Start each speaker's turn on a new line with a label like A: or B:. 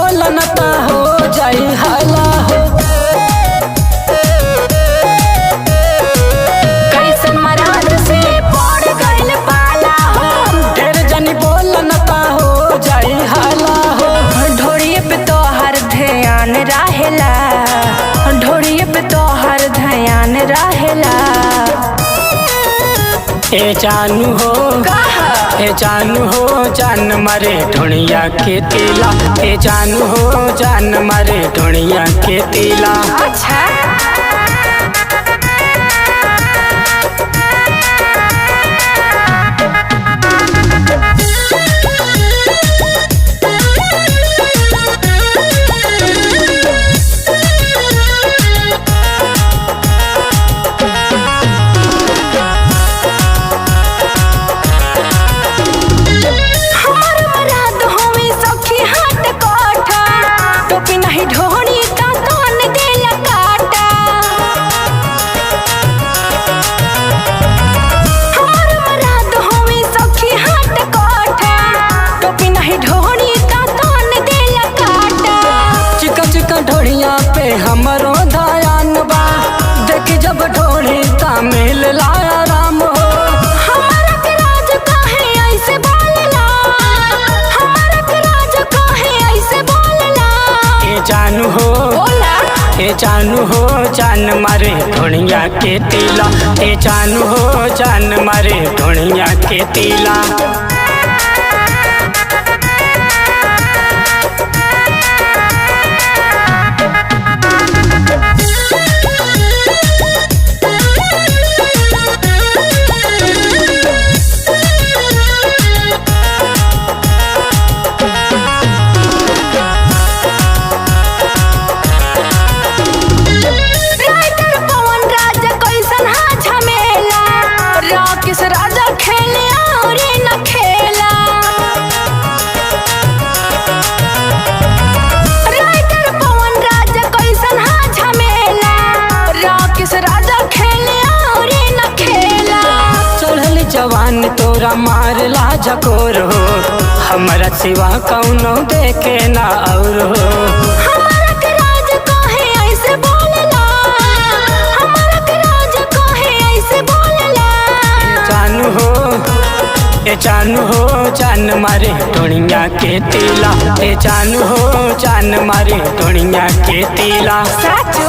A: बोलन ता हो जाई हाला हो।
B: कैसन मराद से पड़ गइल पाला हो।
A: ढेर जनी बोलन ता हो जाई हाला हो।
B: ढोड़िए पे तो हर ध्यान रहेला, ढोड़िए पे तो हर ध्यान रहेला।
A: ए जानू हो ए जानू हो जान मारे ढोणिया के तीला। ए जानू हो जान मारे ढोणिया के तीला।
B: अच्छा
A: ढोड़िया पे हमरो ध्यान बा। देख जब ढोड़ी ता मिल लाया राम हो।
B: हमारा के राज काहे ऐसे बोलला, हमारा के राज काहे ऐसे बोलला।
A: ए जानू हो
B: बोला
A: ए जानू हो जान मारे ढोणिया के तीला। ए जानू हो जान मारे ढोणिया के तीला।
B: किस राजा खेले और न खेला। राइटर पवन राजा कैसन हा झमेला। किस राजा खेले और न खेला।
A: चढ़ल जवान तोरा मारला झकोर हो। हमरा सिवा कौनो देखे ना और हो।
B: हमारा के राज काहे ऐसे बोलला, हमारा के राज काहे ऐसे बोलला।
A: जानू हो ए जानू हो जान मारे ढोणिया के तीला। ए जानू हो जान मारे ढोणिया के तीला।
B: साचो